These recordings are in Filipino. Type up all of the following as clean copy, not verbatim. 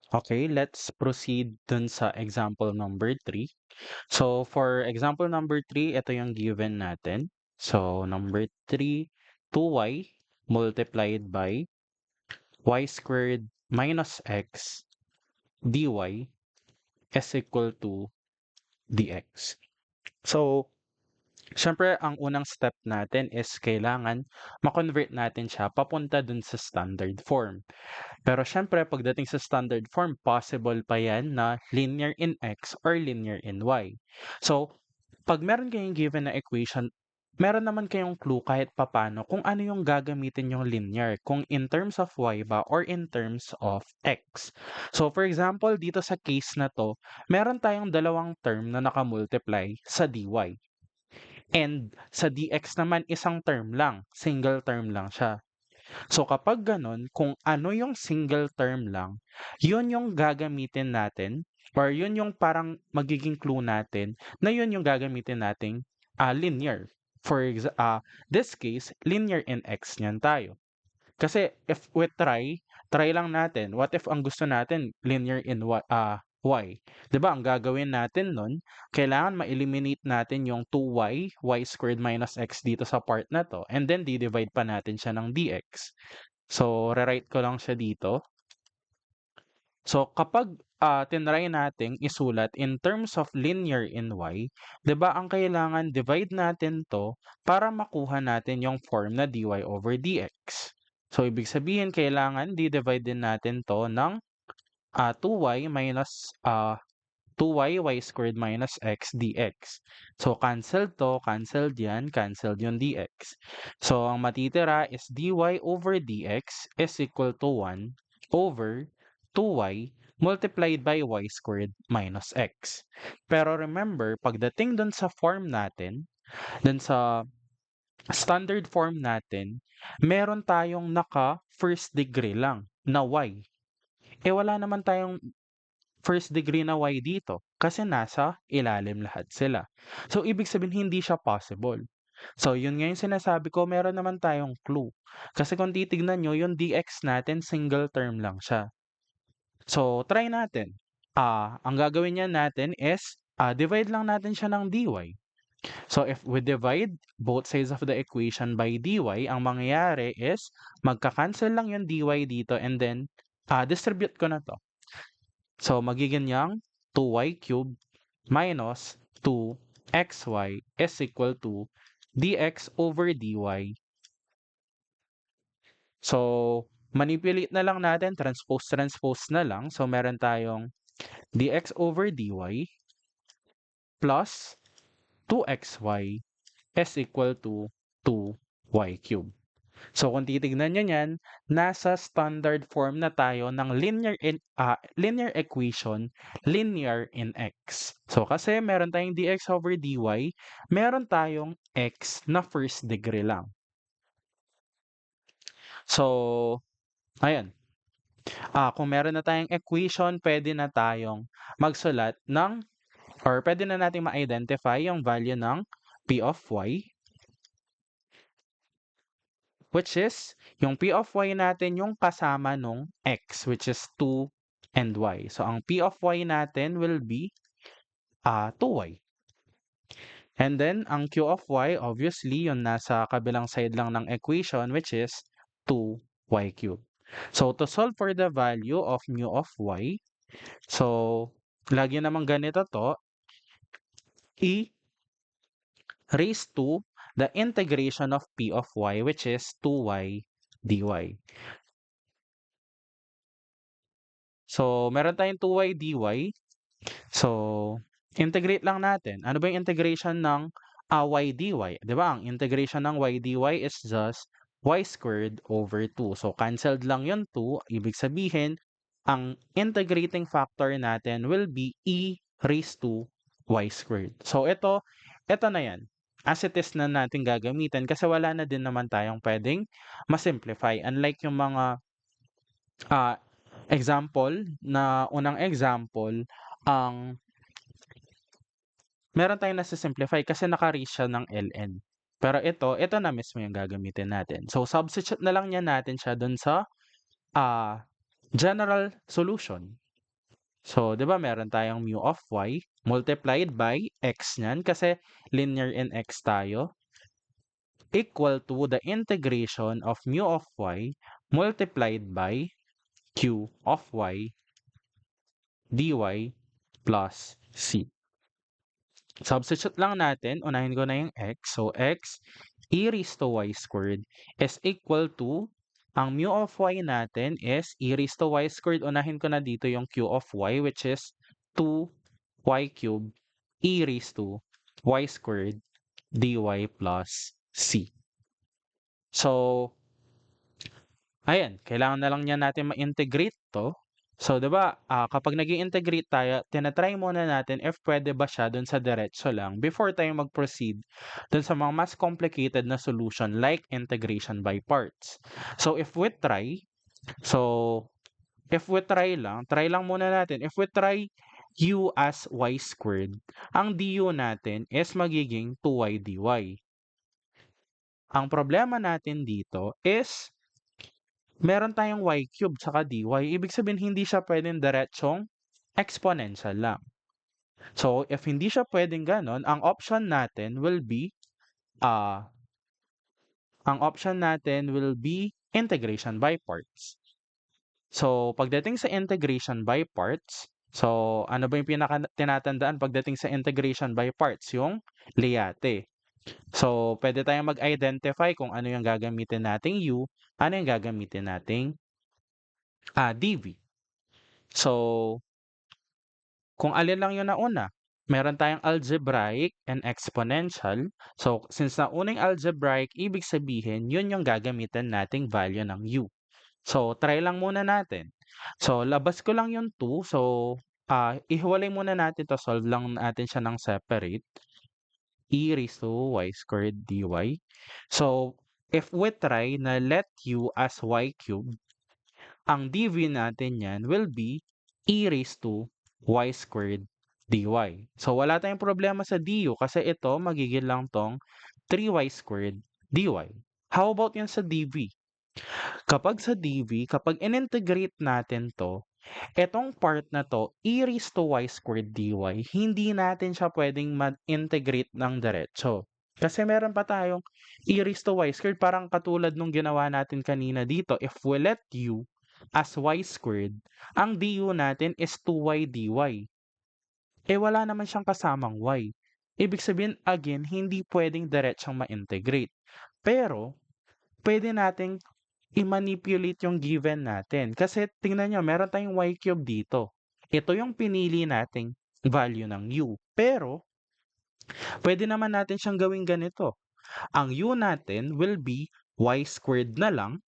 Okay, let's proceed dun sa example number 3. So, for example number 3, ito yung given natin. So, number 3, 2y multiplied by y squared minus x dy is equal to dx. So, syempre, ang unang step natin is kailangan ma-convert natin siya papunta dun sa standard form. Pero syempre, pagdating sa standard form, possible pa yan na linear in x or linear in y. So, pag meron kayong given na equation, meron naman kayong clue kahit papano kung ano yung gagamitin yung linear, kung in terms of y ba or in terms of x. So, for example, dito sa case na to, meron tayong dalawang term na nakamultiply sa dy. And sa dx naman, isang term lang, single term lang siya. So kapag ganun, kung ano yung single term lang, yun yung gagamitin natin or yun yung parang magiging clue natin na yun yung gagamitin nating linear. For this case, linear in x niyan tayo. Kasi if we try lang natin. What if ang gusto natin linear in y? 'Di ba? Ang gagawin natin nun, kailangan ma-eliminate natin yung 2y, y squared minus x dito sa part na to, and then di-divide pa natin siya ng dx. So, rewrite ko lang siya dito. So, kapag tinry nating isulat in terms of linear in y, 'di ba ang kailangan divide natin 'to para makuha natin yung form na dy over dx. So, ibig sabihin kailangan di-divide din natin 'to ng 2y minus 2y, y squared minus x dx. So, cancelled yan, cancelled yung dx. So, ang matitira is dy over dx is equal to 1 over 2y multiplied by y squared minus x. Pero remember, pagdating dun sa form natin, dun sa standard form natin, meron tayong naka first degree lang na y. Wala naman tayong first degree na y dito kasi nasa ilalim lahat sila. So, ibig sabihin hindi siya possible. So, yun nga yung sinasabi ko, meron naman tayong clue. Kasi kung titignan nyo, yung dx natin, single term lang siya. So, try natin. Ang gagawin niya natin is, divide lang natin siya ng dy. So, if we divide both sides of the equation by dy, ang mangyayari is, magka-cancel lang yung dy dito and then, distribute ko na to. So, magiging yang 2y cubed minus 2xy is equal to dx over dy. So, manipulate na lang natin, transpose na lang. So, meron tayong dx over dy plus 2xy is equal to 2y cubed. So kung titignan niyo niyan, nasa standard form na tayo ng linear equation, linear in x. So kasi meron tayong dx over dy, meron tayong x na first degree lang. So, ayan. Kung meron na tayong equation, pwede na tayong magsulat ng or pwede na nating ma-identify yung value ng p of y, which is yung p of y natin yung kasama nung x, which is 2 and y. So, ang p of y natin will be 2y. And then, ang q of y, obviously, yung nasa kabilang side lang ng equation, which is 2y cubed. So, to solve for the value of mu of y, so, lagi namang ganito to, e raised to the integration of p of y, which is 2y dy. So, meron tayong 2y dy. So, integrate lang natin. Ano ba yung integration ng y dy? 'Di ba? Ang integration ng y dy is just y squared over 2. So, canceled lang yung 2. Ibig sabihin, ang integrating factor natin will be e raised to y squared. So, ito na yan. As it is na natin gagamitin kasi wala na din naman tayong pwedeng masimplify. Unlike yung mga ah, unang example, ang meron tayong nasa-simplify kasi naka-reach siya ng ln. Pero ito na mismo yung gagamitin natin. So, substitute na lang niya natin siya dun sa general solution. So, 'di ba meron tayong mu of y multiplied by x niyan kasi linear in x tayo equal to the integration of mu of y multiplied by q of y dy plus c. Substitute lang natin, unahin ko na yung x. So, x e raised to y squared is equal to, ang mu of y natin is e raised to y squared. Unahin ko na dito yung q of y which is 2y cubed e raised to y squared dy plus c. So, ayan, kailangan na lang niya natin ma-integrate 'to. So, 'di ba, kapag nag-i-integrate tayo, tina-try muna natin if puwede ba siya dun sa diretso lang before tayo mag-proceed dun sa mga mas complicated na solution like integration by parts. So, so, try lang muna natin, if we try u as y squared, ang du natin is magiging 2y dy. Ang problema natin dito is meron tayong y cube tsaka dy, ibig sabihin hindi siya puwedeng diretsong exponential lang. So, if hindi siya puwedeng gano'n, ang option natin will be integration by parts. So, pagdating sa integration by parts, so ano ba yung tinatandaan pagdating sa integration by parts? Yung Liate. So, puwede tayong mag-identify kung ano yung gagamitin nating u, ano yung gagamitin nating dv. So, kung alin lang yung nauna, meron tayong algebraic and exponential. So, since nauna yung algebraic, ibig sabihin, yun yung gagamitin nating value ng u. So, try lang muna natin. So, labas ko lang yung 2. So, ihiwalay muna natin to, solve lang natin siya ng separate. E raised to y squared dy. So, if we try na let u as y cubed, ang dv natin yan will be e raised to y squared dy. So, wala tayong problema sa du kasi ito magiging lang tong 3y squared dy. How about yan sa dv? Kapag sa dv, kapag in-integrate natin to, etong part na to, e raised to y squared dy, hindi natin siya pwedeng mag-integrate ng diretso. Kasi meron pa tayong e raised to y squared, parang katulad nung ginawa natin kanina dito. If we let u as y squared, ang du natin is 2y dy. Eh wala naman siyang kasamang y. Ibig sabihin, again, hindi pwedeng diretsong ma-integrate. Pero, pwede nating i-manipulate yung given natin. Kasi tingnan nyo, meron tayong y cube dito. Ito yung pinili nating value ng u. Pero, pwede naman natin siyang gawing ganito. Ang u natin will be y squared na lang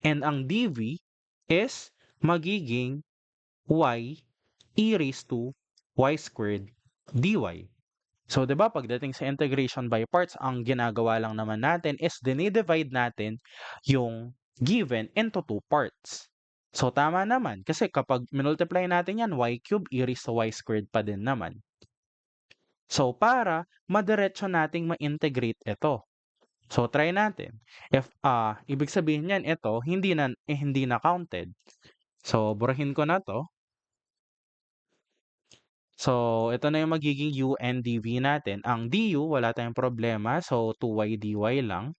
and ang dv is magiging y e raised to y squared dy. So, 'di ba pagdating sa integration by parts, ang ginagawa lang naman natin is dinidivide natin yung given into two parts. So, tama naman kasi kapag minultiply natin yan, y cube e raised to y squared pa din naman. So, para madiretso nating ma-integrate ito. So, try natin. If ibig sabihin niyan ito hindi na counted. So, burahin ko na 'to. So, ito na yung magiging u and dv natin. Ang du, wala tayong problema. So, 2y dy lang.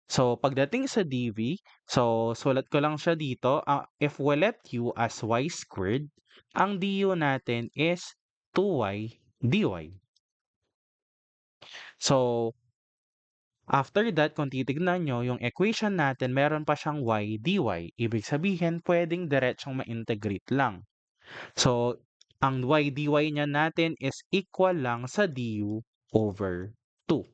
So, pagdating sa dv, so, sulat ko lang siya dito. If we let u as y squared, ang du natin is 2y dy. So, after that, kung titignan nyo, yung equation natin, meron pa siyang y dy. Ibig sabihin, pwedeng diretsong ma-integrate lang. So, ang y dy niya natin is equal lang sa du over 2.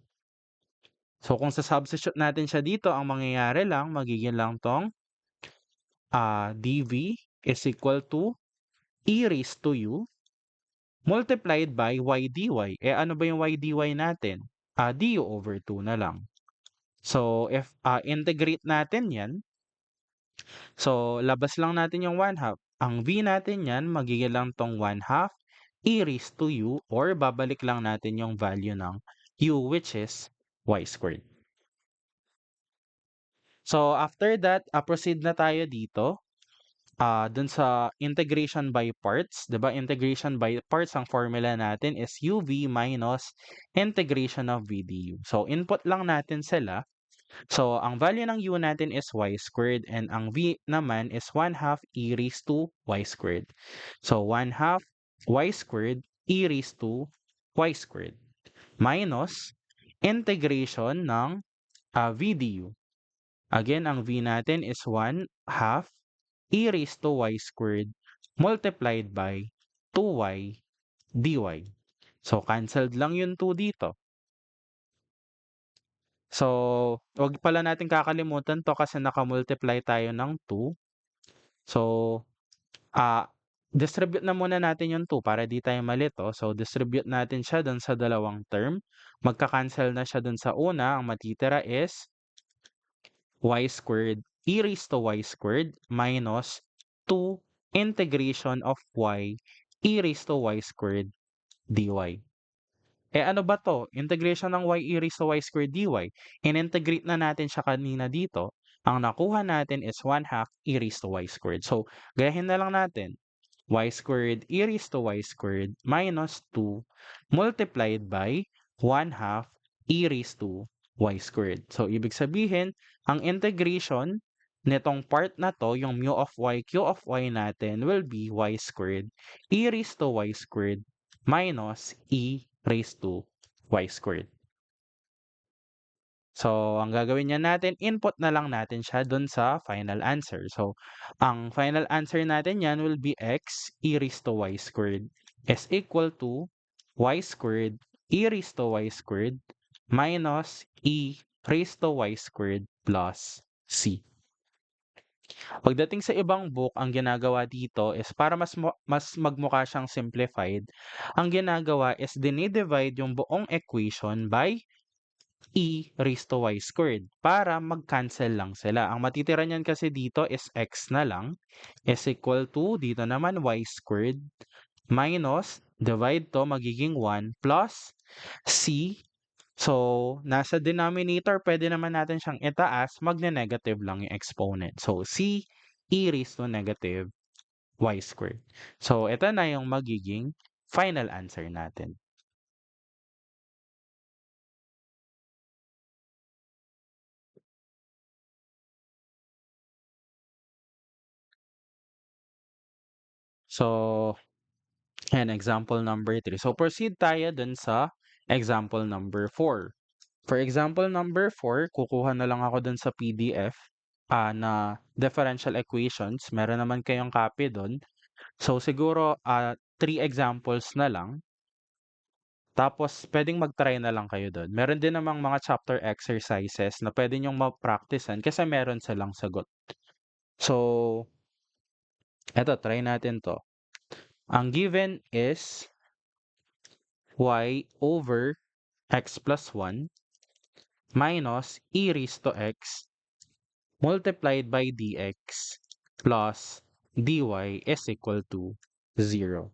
So, kung sa-substitute natin siya dito, ang mangyayari lang, magiging lang tong dv is equal to e raised to u multiplied by y dy. Eh, ano ba yung y dy natin? Du over 2 na lang. So, if integrate natin yan, so labas lang natin yung 1/2. Ang v natin yan, magiging lang tong 1/2 e raised to u or babalik lang natin yung value ng u which is y squared. So, after that, proceed na tayo dito. dun sa integration by parts, 'di ba? Integration by parts ang formula natin is UV minus integration of VDU. So input lang natin sila. So ang value ng U natin is y squared and ang V naman is 1/2 e raised to y squared. So 1/2 y squared e raised to y squared minus integration ng VDU. Again, ang V natin is 1/2 e raised to y squared multiplied by 2y dy. So, canceled lang yung 2 dito. So, wag pala natin kakalimutan 'to kasi naka-multiply tayo ng 2. So, distribute na muna natin yung 2 para di tayo malito. So, distribute natin siya dun sa dalawang term. Magka-cancel na siya dun sa una. Ang matitira is y squared e raised to y squared minus 2 integration of y e raised to y squared dy. Ano ba to? Integration ng y e raised to y squared dy. In-integrate na natin siya kanina dito. Ang nakuha natin is 1/2 e raised to y squared. So, gayahin na lang natin. Y squared e raised to y squared minus 2 multiplied by 1/2 e raised to y squared. So, ibig sabihin, ang integration nitong part na to, yung mu of y, q of y natin will be y squared e raised to y squared minus e raised to y squared. So, ang gagawin niya natin, input na lang natin siya dun sa final answer. So, ang final answer natin yan will be x e raised to y squared is equal to y squared e raised to y squared minus e raised to y squared plus c. Pagdating sa ibang book, ang ginagawa dito is para mas magmukha siyang simplified, ang ginagawa is dinidivide yung buong equation by e raised to y squared para mag-cancel lang sila. Ang matitira niyan kasi dito is x na lang is equal to dito naman y squared minus divide to magiging 1 plus c. So, nasa denominator, pwede naman natin siyang itaas, magne-negative lang yung exponent. So, c e raised to negative y squared. So, ito na yung magiging final answer natin. So, and example number 3. So, proceed tayo dun sa example number 4. For example number 4, kukuha na lang ako dun sa PDF na differential equations. Meron naman kayong copy dun. So, siguro 3 examples na lang. Tapos, pwedeng mag-try na lang kayo dun. Meron din namang mga chapter exercises na pwede nyong ma-practicean kasi meron silang sagot. So, eto, try natin to. Ang given is y over x plus 1 minus e raised to x multiplied by dx plus dy is equal to 0.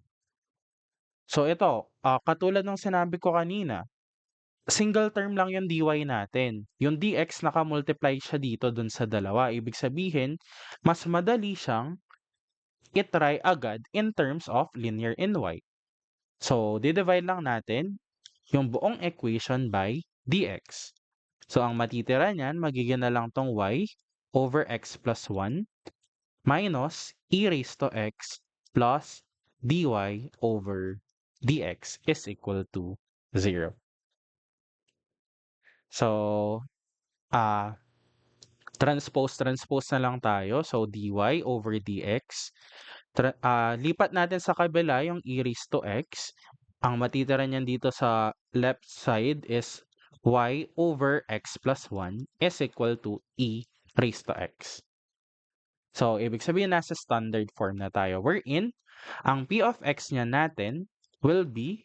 So ito, katulad ng sinabi ko kanina, single term lang yung dy natin. Yung dx naka-multiply siya dito dun sa dalawa. Ibig sabihin, mas madali siyang itry agad in terms of linear in y. So, di-divide lang natin yung buong equation by dx. So, ang matitira niyan, magiging na lang tong y over x plus 1 minus e raised to x plus dy over dx is equal to 0. So, transpose na lang tayo. So, dy over dx. Lipat natin sa kabila yung e raised to x. Ang matitira niyan dito sa left side is y over x plus 1 is equal to e raised to x. So, ibig sabihin nasa standard form na tayo. Wherein, ang p of x niya natin will be,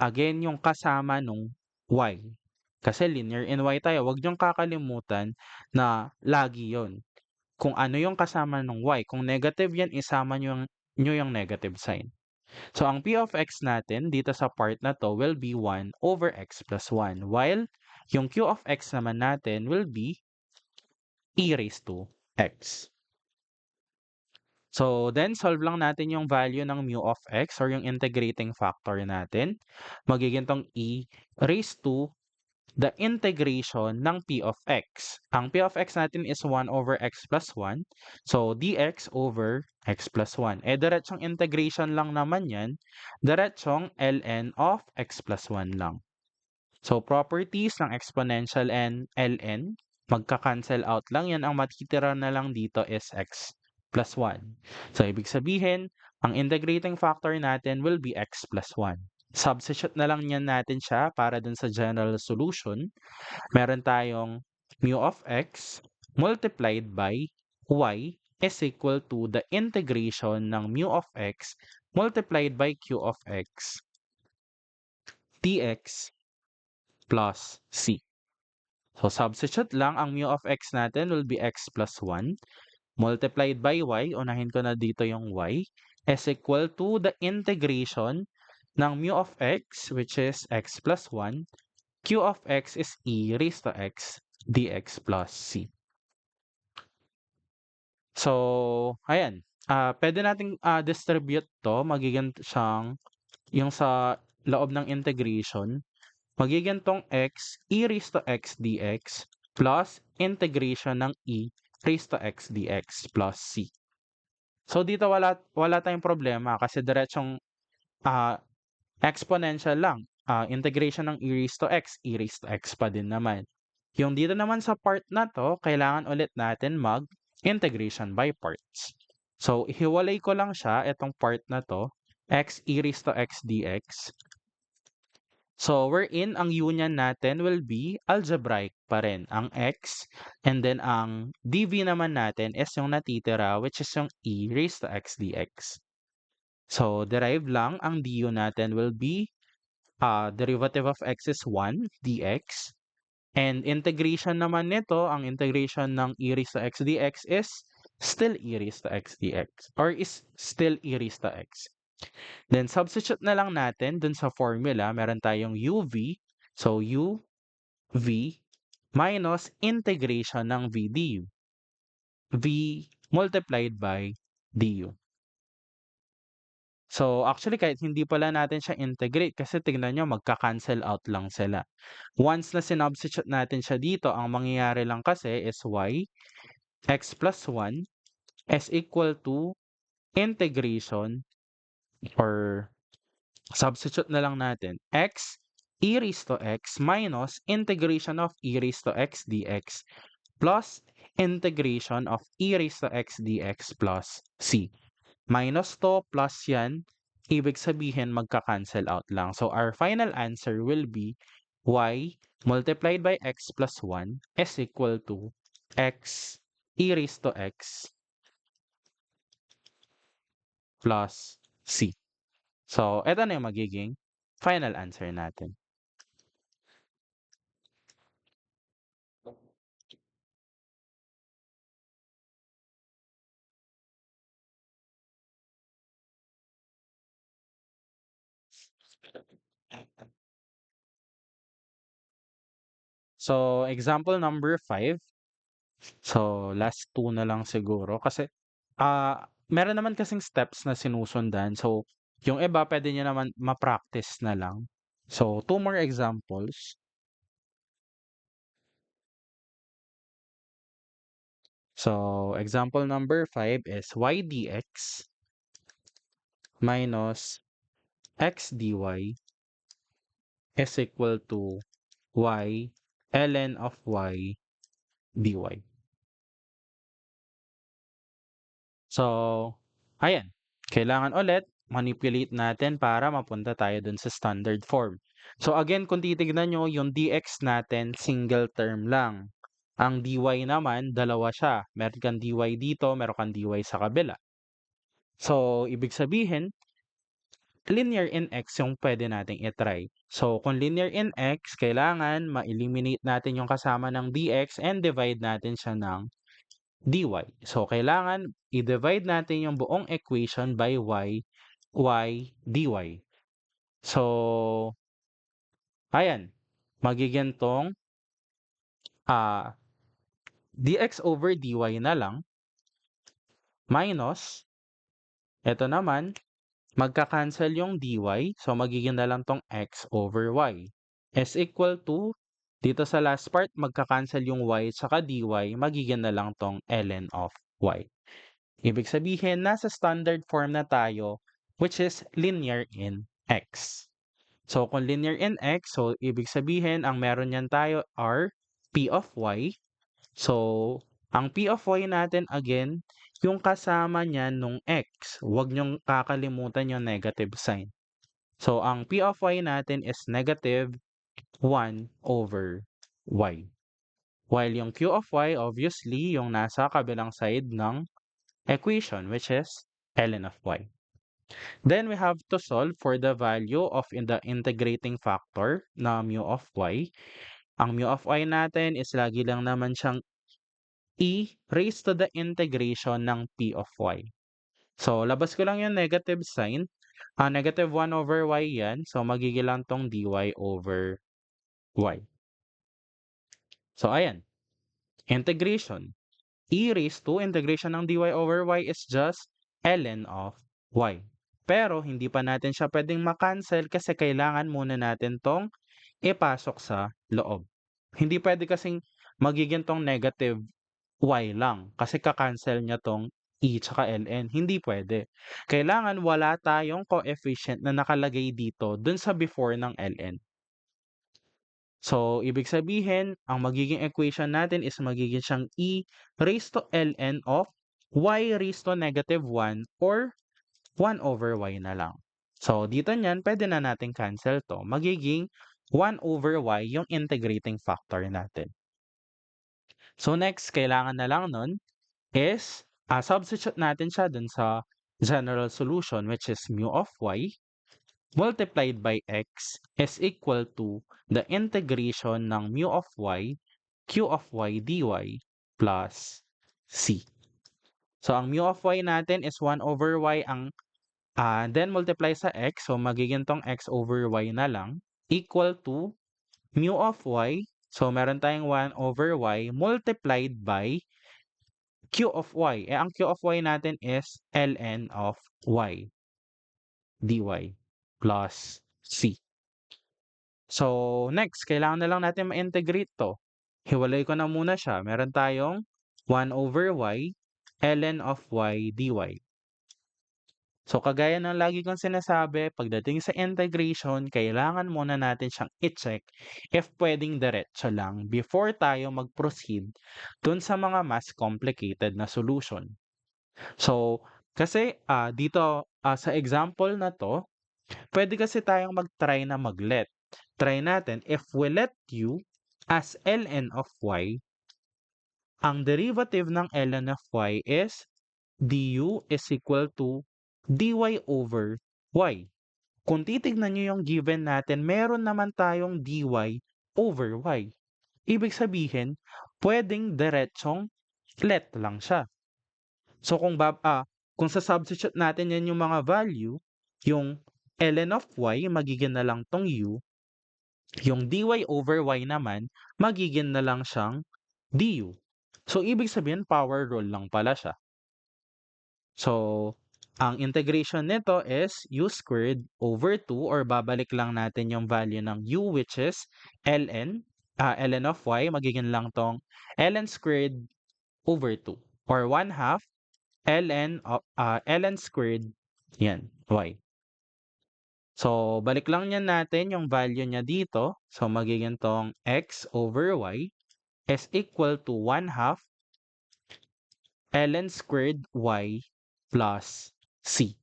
again, yung kasama nung y. Kasi linear in y tayo. Huwag niyong kakalimutan na lagi yon. Kung ano yung kasama ng y. Kung negative yan, isama nyo yung negative sign. So, ang p of x natin dito sa part na to will be 1 over x plus 1. While, yung q of x naman natin will be e raised to x. So, then solve lang natin yung value ng mu of x or yung integrating factor natin. Magiging tong e raised to the integration ng p of x. Ang p of x natin is 1 over x plus 1. So, dx over x plus 1. Diretsong integration lang naman yan. Diretsong ln of x plus 1 lang. So, properties ng exponential and ln, magka-cancel out lang yan. Ang matitira na lang dito is x plus 1. So, ibig sabihin, ang integrating factor natin will be x plus 1. Substitute na lang yan natin siya para dun sa general solution. Meron tayong mu of x multiplied by y is equal to the integration ng mu of x multiplied by q of x dx plus c. So, substitute lang, ang mu of x natin will be x plus 1 multiplied by y, unahin ko na dito yung y, is equal to the integration ng mu of x, which is x plus 1, q of x is e raised to x dx plus c. So, ayan. Pwede nating distribute to, magiging siyang yung sa loob ng integration, magiging tong x e raised to x dx plus integration ng e raised to x dx plus c. So dito wala tayong problema kasi diretsong ah, exponential lang. Integration ng e raised to x pa din naman. Yung dito naman sa part na to, kailangan ulit natin mag-integration by parts. So, hiwalay ko lang siya, itong part na to, x e raised to x dx. So, wherein ang union natin will be algebraic pa rin, ang x, and then ang dv naman natin is yung natitira, which is yung e raised to x dx. So, derive lang, ang du natin will be derivative of x is 1 dx. And integration naman nito, ang integration ng e raised to x dx is still e raised to x dx or is still e raised to x. Then substitute na lang natin dun sa formula, meron tayong uv. So uv minus integration ng v du. V multiplied by du. So, actually, kahit hindi pala natin siya integrate kasi tignan nyo, magka-cancel out lang sila. Once na sinubstitute natin siya dito, ang mangyayari lang kasi is y, x plus 1 is equal to integration or substitute na lang natin, x e raised to x minus integration of e raised to x dx plus integration of e raised to x dx plus c. Minus to, plus yan, ibig sabihin magka-cancel out lang. So, our final answer will be y multiplied by x plus 1 is equal to x e raised to x plus c. So, eto na yung magiging final answer natin. So, example number 5. So, last 2 na lang siguro kasi meron naman kasing steps na sinusundan. So, yung iba pwede niyo naman ma-practice na lang. So, 2 more examples. So, example number 5 is y dx minus x dy is equal to y ln of y dy. So, ayan. Kailangan ulit manipulate natin para mapunta tayo dun sa standard form. So, again, kung titignan nyo, yung dx natin, single term lang. Ang dy naman, dalawa siya. Meron kang dy dito, meron kang dy sa kabila. So, ibig sabihin, linear in x yung pwede nating itry. So, kung linear in x, kailangan ma-eliminate natin yung kasama ng dx and divide natin siya ng dy. So, kailangan i-divide natin yung buong equation by y dy. So, ayan. Magiging tong dx over dy na lang minus Ito naman, magka-cancel yung dy, so magiging na lang tong x over y is equal to, dito sa last part, magka-cancel yung y saka dy, magiging na lang tong ln of y. Ibig sabihin, nasa standard form na tayo, which is linear in x. So, kung linear in x, so ibig sabihin, ang meron yan tayo are p of y. So, ang p of y natin again, yung kasama niyan nung x. Huwag niyong kakalimutan yung negative sign. So, ang p of y natin is negative 1 over y. While yung q of y, obviously, yung nasa kabilang side ng equation, which is ln of y. Then we have to solve for the value of in the integrating factor na mu of y. Ang mu of y natin is lagi lang naman siyang e raised to the integration ng p of y. So, labas ko lang yung negative sign. Negative 1 over y yan. So, magiging lang tong dy over y. So, ayan. Integration. E raised to integration ng dy over y is just ln of y. Pero hindi pa natin siya pwedeng makancel kasi kailangan muna natin tong ipasok sa loob. Hindi pwede kasing magiging tong negative y lang kasi kakancel niya tong e tsaka ln. Hindi pwede. Kailangan wala tayong coefficient na nakalagay dito dun sa before ng ln. So, ibig sabihin, ang magiging equation natin is magiging siyang e raised to ln of y raised to negative 1 or 1 over y na lang. So, dito niyan, pwede na natin cancel to. Magiging 1 over y yung integrating factor natin. So, next, kailangan na lang nun is substitute natin siya dun sa general solution which is mu of y multiplied by x is equal to the integration ng mu of y, q of y dy plus c. So, ang mu of y natin is 1 over y ang then multiply sa x, so magiging tong x over y na lang equal to mu of y, so meron tayong 1 over y multiplied by q of y. Ang q of y natin is ln of y dy plus c. So, next, kailangan na lang natin ma-integrate to. Hiwalay ko na muna siya. Meron tayong 1 over y, ln of y dy. So, kagaya ng lagi kong sinasabi, pagdating sa integration, kailangan muna natin siyang i-check if pwedeng diretso lang before tayo mag-proceed dun sa mga mas complicated na solution. So, kasi dito sa example na to, pwede kasi tayong mag-try na mag-let. Try natin, if we let u as ln of y, ang derivative ng ln of y is du is equal to dy over y. Kung titignan nyo yung given natin, meron naman tayong dy over y. Ibig sabihin, pwedeng diretsong let lang siya. So kung sa-substitute natin yan yung mga value, yung ln of y, magiging na lang tong u. Yung dy over y naman, magiging na lang siyang du. So, ibig sabihin, power rule lang pala siya. So, ang integration nito is u squared over 2 or babalik lang natin yung value ng u which is ln of y, magiging lang tong ln squared over 2 or 1/2 ln squared yan, y. So, balik lang niyan natin yung value niya dito. So, magiging tong x over y is equal to 1/2 ln squared y plus c.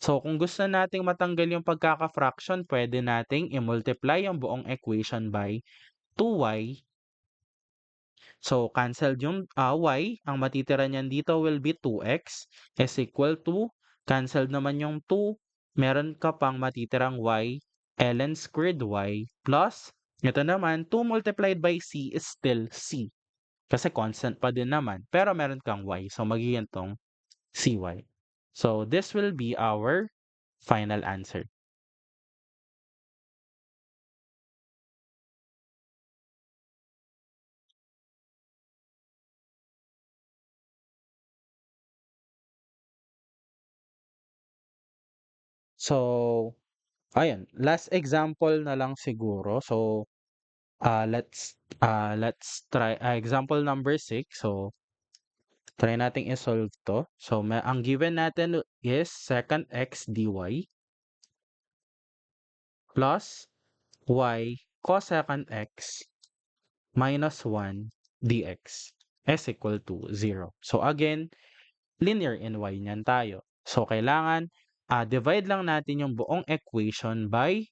So, kung gusto nating matanggal yung pagkaka-fraction, pwede nating i-multiply yung buong equation by 2y. So, cancel yung y. Ang matitira niyan dito will be 2x is equal to, cancel naman yung 2, meron ka pang matitirang y, ln squared y plus, ito naman, 2 multiplied by c is still c. Kasi constant pa din naman, pero meron kang y. So, magiging tong cy. So, this will be our final answer. So, ayun, last example na lang siguro. So, let's try example number 6. So, try nating i-solve 'to. So, ang given natin is secant x dy plus y cosecant x minus 1 dx is equal to 0. So, again, linear in y niyan tayo. So, kailangan divide lang natin yung buong equation by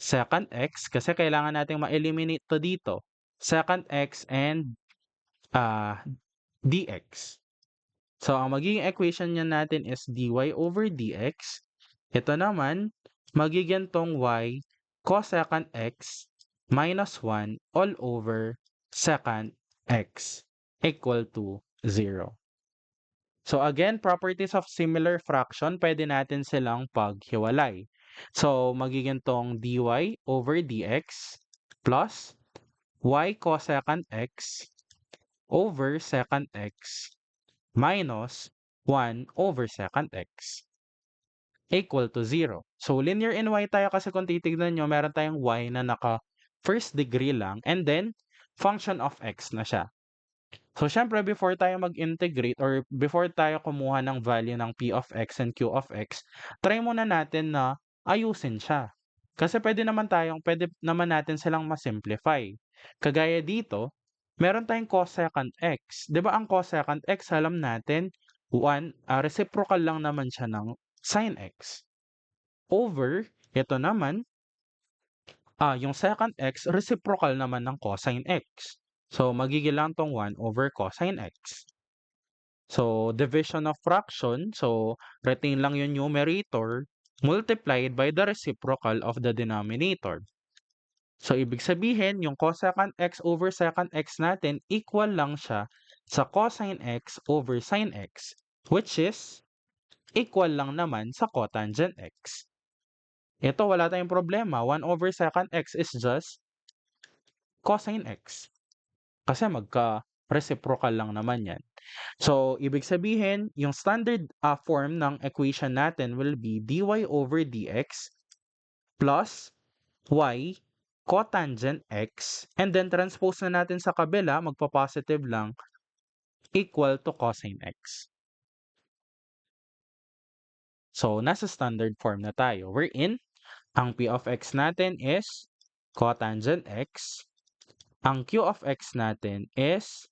secant x kasi kailangan nating ma-eliminate to dito. Secant x and ah, dx. So, ang magiging equation niyan natin is dy over dx. Ito naman, magiging tong y cosecant x minus 1 all over secant x equal to 0. So again, properties of similar fraction, pwede natin silang paghiwalay. So magiging tong dy over dx plus y cosecant x over secant x minus 1 over secant x equal to 0. So linear in y tayo kasi kung titignan nyo, meron tayong y na naka first degree lang and then function of x na siya. So, syempre before tayo mag-integrate or before tayo kumuha ng value ng p of x and q of x, try muna natin na ayusin siya. Kasi pwede naman natin silang ma-simplify. Kagaya dito, meron tayong cosecant x. 'Di ba ang cosecant x, alam natin, reciprocal lang naman siya ng sin x. Over, ito naman, yung secant x, reciprocal naman ng cosine x. So, magiging lang tong 1 over cosine x. So, division of fraction. So, retain lang yung numerator multiplied by the reciprocal of the denominator. So, ibig sabihin, yung cosecant x over secant x natin, equal lang siya sa cosine x over sine x, which is equal lang naman sa cotangent x. Ito, wala tayong problema. 1 over secant x is just cosine x. Kasi magka-reciprocal lang naman yan. So, ibig sabihin, yung standard form ng equation natin will be dy over dx plus y cotangent x and then transpose na natin sa kabila, magpa-positive lang, equal to cosine x. So, nasa standard form na tayo. Wherein, ang p of x natin is cotangent x. Ang q of x natin is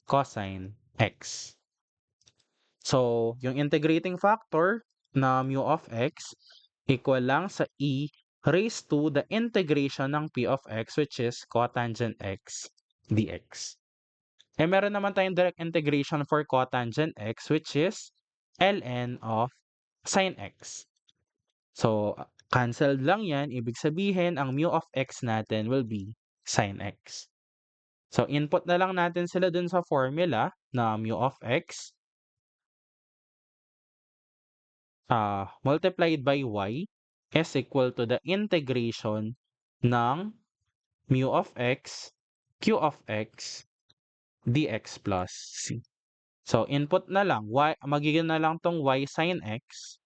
cosine x. So, yung integrating factor na mu of x equal lang sa e raised to the integration ng p of x which is cotangent x dx. Eh, meron naman tayong direct integration for cotangent x which is ln of sin x. So, cancelled lang yan. Ibig sabihin, ang mu of x natin will be sin x. So, input na lang natin sila dun sa formula na mu of x multiplied by y is equal to the integration ng mu of x, q of x, dx plus c. So, input na lang, magiging na lang tong y sin x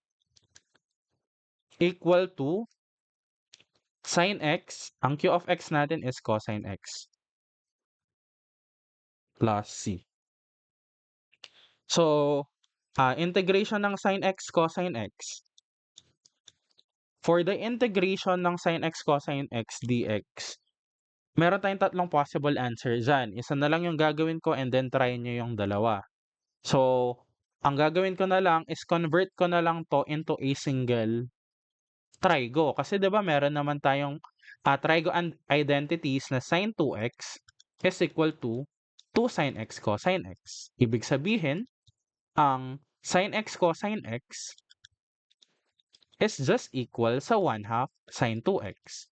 equal to sin x, ang q of x natin is cosine x plus c. So, integration ng sin x, cosine x. For the integration ng sin x, cosine x, dx, meron tayong tatlong possible answer dyan. Isa na lang yung gagawin ko and then try nyo yung dalawa. So, ang gagawin ko na lang is convert ko na lang to into a single trigo. Kasi 'di ba meron naman tayong trigo and identities na sin 2x is equal to 2 sin x cosine x. Ibig sabihin, ang sin x cosine x is just equal sa 1/2 sin 2x.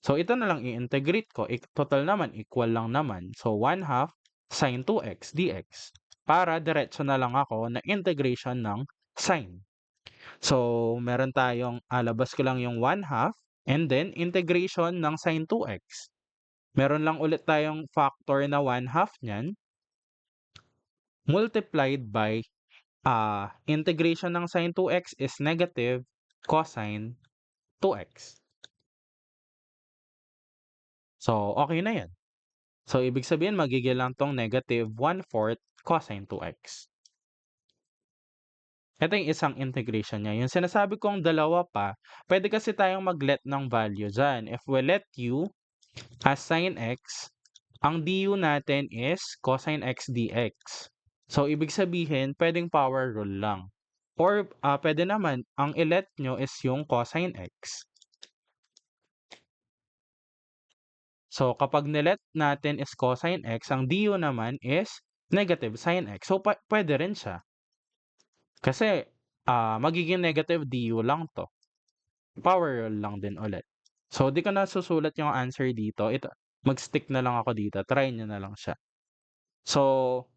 So, ito na lang i-integrate ko. Total naman, equal lang naman. So, 1/2 sin 2x dx. Para diretso na lang ako na integration ng sin. So, meron tayong, labas ko lang yung 1/2 and then integration ng sin 2x. Meron lang ulit tayong factor na 1/2 niyan multiplied by integration ng sine 2x is negative cosine 2x. So, okay na yan. So, ibig sabihin magiging lang tong negative 1/4 cosine 2x. Ito yung isang integration niya. Yung sinasabi kong dalawa pa, pwede kasi tayong mag-let ng value dyan. If we let u as sin x, ang du natin is cosine x dx. So, ibig sabihin, pwedeng power rule lang. Or, pwede naman, ang i-let nyo is yung cosine x. So, kapag nilet natin is cosine x, ang du naman is negative sin x. So, pwede rin siya. Kasi, magiging negative du lang to. Power rule lang din ulit. So, di ko na susulat yung answer dito. Ito, mag-stick na lang ako dito. Try nyo na lang siya. So,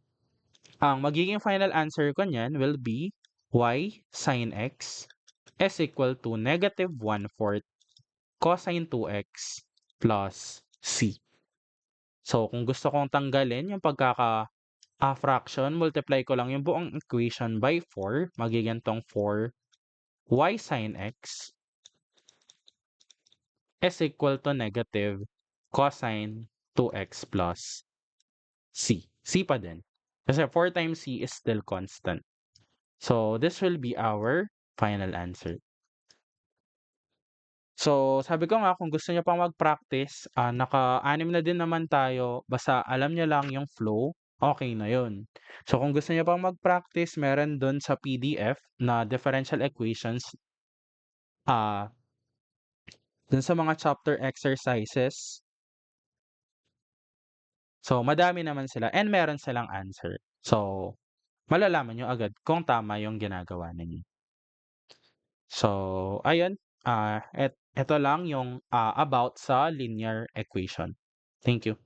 ang magiging final answer ko niyan will be y sin x is equal to negative 1/4 cosine 2x plus c. So, kung gusto kong tanggalin yung fraction, multiply ko lang yung buong equation by 4. Magiging tong 4 y sin x is equal to negative cosine 2x plus c. C pa din. Kasi 4 times c is still constant. So, this will be our final answer. So, sabi ko nga kung gusto niyo pang mag-practice, naka-anim na din naman tayo, basta alam niyo lang yung flow, okay na yun. So, kung gusto niyo pang mag-practice, meron dun sa PDF na differential equations, ah, dun sa mga chapter exercises. So, madami naman sila and meron silang answer. So, malalaman niyo agad kung tama yung ginagawa ninyo. So, ayun, eto lang yung about sa linear equation. Thank you.